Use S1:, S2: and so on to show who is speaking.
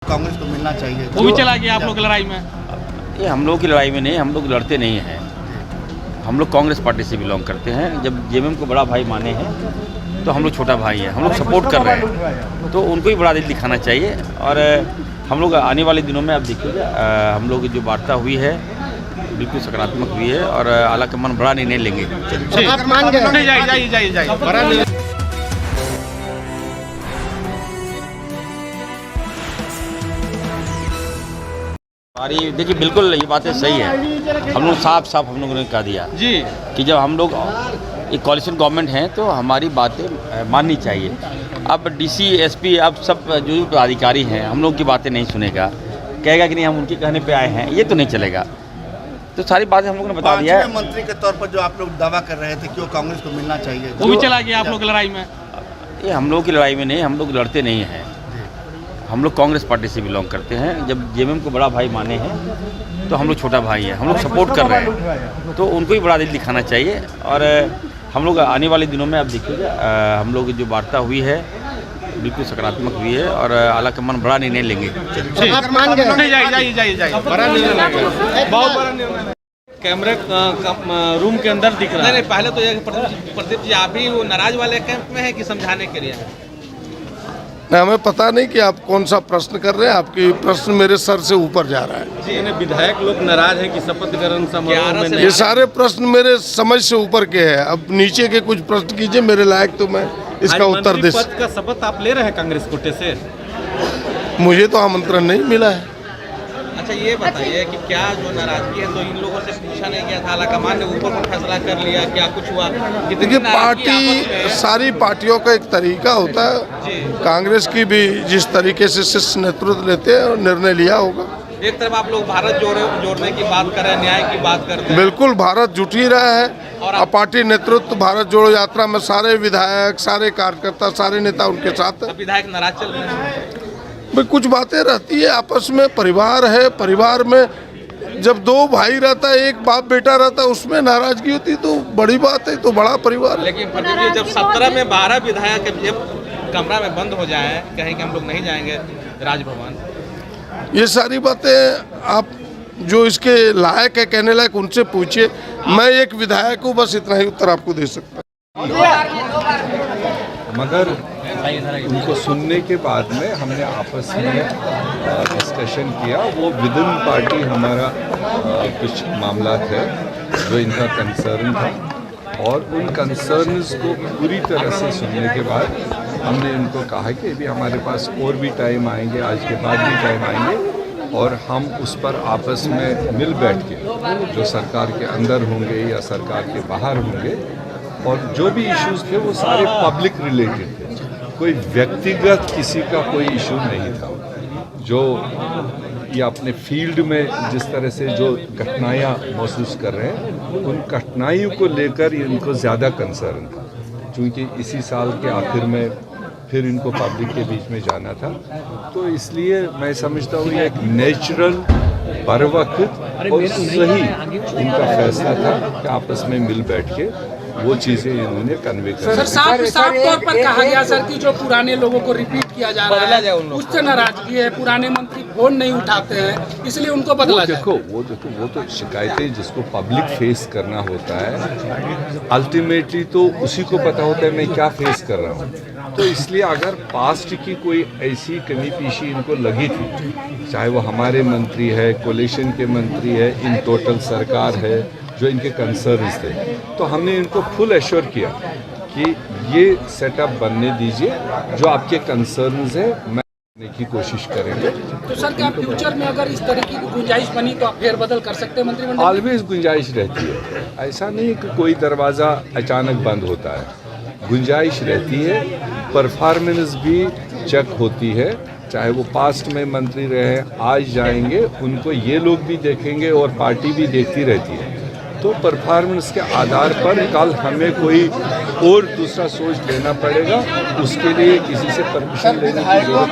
S1: कांग्रेस को मिलना चाहिए।
S2: वो भी चला गया आप लोग की लड़ाई में।
S3: ये हम लोग की लड़ाई में नहीं, हम लोग लड़ते नहीं हैं। हम लोग कांग्रेस पार्टी से बिलोंग करते हैं। जब जेएमएम को बड़ा भाई माने हैं तो हम लोग छोटा भाई हैं, हम लोग सपोर्ट कर रहे हैं, तो उनको ही बड़ा दिल दिखाना चाहिए। और हम लोग आने वाले दिनों में अब देखिएगा, हम लोग जो वार्ता हुई है बिल्कुल सकारात्मक हुई है और आलाकमान बड़ा निर्णय लेंगे।
S2: आप मान गए? जाइए।
S3: हमारी देखिए बिल्कुल ये बातें सही है। हम लोग साफ हम लोगों ने कह दिया
S2: जी
S3: कि जब हम लोग एक कॉलिशन गवर्नमेंट है तो हमारी बातें माननी चाहिए। अब डीसी एसपी अब सब जो भी पदाधिकारी हैं हम लोग की बातें नहीं सुनेगा, कहेगा कि नहीं हम उनके कहने पे आए हैं, ये तो नहीं चलेगा। तो सारी बातें हम लोगों ने बता दिया है।
S1: मंत्री के तौर पर जो आप लोग दावा कर रहे थे कि वो कांग्रेस को मिलना चाहिए,
S2: वो भी चला गया आप लोग की लड़ाई में।
S3: ये हम लोग की लड़ाई में नहीं, हम लोग लड़ते नहीं हैं। हम लोग कांग्रेस पार्टी से बिलोंग करते हैं। जब जेएमएम को बड़ा भाई माने हैं तो हम लोग छोटा भाई हैं, हम लोग सपोर्ट कर रहे हैं, तो उनको ही बड़ा दिल दिखाना चाहिए। और हम लोग आने वाले दिनों में अब देखिएगा, हम लोग जो वार्ता हुई है बिल्कुल सकारात्मक हुई है और आलाकमान बड़ा निर्णय लेंगे।
S2: आप मान गए? जाइए। बड़ा निर्णय, बहुत बड़ा निर्णय। कैमरे रूम के अंदर दिख रहा है।
S4: नहीं, पहले तो ये प्रदीप जी आप ही वो नाराज वाले कैंप में है कि समझाने के लिए?
S5: नहीं, हमें पता नहीं कि आप कौन सा प्रश्न कर रहे हैं। आपकी प्रश्न मेरे सर से ऊपर जा रहा है।
S4: जी, विधायक लोग नाराज हैं कि शपथ ग्रहण समारोह में
S5: ये सारे प्रश्न मेरे समझ से ऊपर के हैं। अब नीचे के कुछ प्रश्न कीजिए मेरे लायक, तो मैं इसका उत्तर दे
S4: पद का शपथ आप ले रहे हैं कांग्रेस कोटे से?
S5: मुझे तो आमंत्रण नहीं मिला है।
S4: अच्छा, ये बताइए कि क्या जो नाराजगी है तो इन लोगों से पूछा नहीं गया था? आलाकमान ने ऊपर को फैसला कर लिया, क्या कुछ हुआ?
S5: देखिए, पार्टी सारी पार्टियों का एक तरीका होता है। कांग्रेस की भी जिस तरीके से शीर्ष नेतृत्व लेते हैं और निर्णय लिया होगा।
S4: एक तरफ आप लोग भारत जोड़ने की बात कर रहे हैं, न्याय की बात करते हैं।
S5: बिल्कुल, भारत जुट ही रहा है और पार्टी नेतृत्व भारत जोड़ो यात्रा में सारे विधायक, सारे कार्यकर्ता, सारे नेता उनके साथ है।
S4: विधायक नाराज चल रहे हैं?
S5: भाई कुछ बातें रहती है आपस में, परिवार है, परिवार में जब दो भाई रहता है, एक बाप बेटा रहता है, उसमें नाराजगी होती तो बड़ी बात है, तो बड़ा परिवार है।
S4: लेकिन प्रदीप जी, जब 17 में 12 विधायक जब कमरा में बंद हो जाए, कहें कि हम लोग नहीं जाएंगे राजभवन,
S5: ये सारी बातें आप जो इसके लायक है, कहने लायक, उनसे पूछिए। मैं एक विधायक हूँ, बस इतना ही उत्तर आपको दे सकता
S6: मगर उनको सुनने के बाद में हमने आपस में डिस्कशन किया। वो विद इन पार्टी हमारा कुछ मामला है जो इनका कंसर्न था, और उन कंसर्न्स को पूरी तरह से सुनने के बाद हमने इनको कहा कि अभी हमारे पास और भी टाइम आएंगे, आज के बाद भी टाइम आएंगे, और हम उस पर आपस में मिल बैठ के जो सरकार के अंदर होंगे या सरकार के बाहर होंगे, और जो भी इश्यूज थे वो सारे पब्लिक रिलेटेड थे। कोई व्यक्तिगत किसी का कोई इशू नहीं था। जो ये अपने फील्ड में जिस तरह से जो कठिनाइयाँ महसूस कर रहे हैं, उन कठिनाइयों को लेकर इनको ज़्यादा कंसर्न था, क्योंकि इसी साल के आखिर में फिर इनको पब्लिक के बीच में जाना था। तो इसलिए मैं समझता हूँ ये एक नेचुरल, बरवक्त और सही इनका फैसला था कि आपस में मिल बैठ के वो चीज़ें इन्होंने कन्वे कर।
S7: सर, साफ तौर पर कहा गया सर कि जो पुराने लोगों को रिपीट किया जा रहा है उससे नाराजगी है। पुराने मंत्री फोन नहीं उठाते हैं, इसलिए उनको बदला जाए।
S6: वो तो शिकायतें जिसको पब्लिक फेस करना होता है, अल्टीमेटली तो उसी को पता होता है मैं क्या फेस कर रहा हूँ। तो इसलिए अगर पास्ट की कोई ऐसी कमी पेशी इनको लगी थी, चाहे वो हमारे मंत्री है, कोलिशन के मंत्री है, इन टोटल सरकार है, जो इनके कंसर्न्स थे, तो हमने इनको फुल एश्योर किया कि ये सेटअप बनने दीजिए, जो आपके कंसर्न्स है मैं करने की कोशिश करेंगे।
S7: तो सर, क्या फ्यूचर में अगर इस तरह की गुंजाइश बनी तो आप फेरबदल कर सकते हैं मंत्रिमंडल?
S6: ऑलवेज गुंजाइश रहती है, ऐसा नहीं कि कोई दरवाज़ा अचानक बंद होता है। गुंजाइश रहती है, परफॉर्मेंस भी चेक होती है, चाहे वो पास्ट में मंत्री रहे, आज जाएंगे, उनको ये लोग भी देखेंगे और पार्टी भी देखती रहती है। तो परफॉर्मेंस के आधार पर कल हमें कोई और दूसरा सोच लेना पड़ेगा, उसके लिए किसी से परमिशन लेने की जरूरत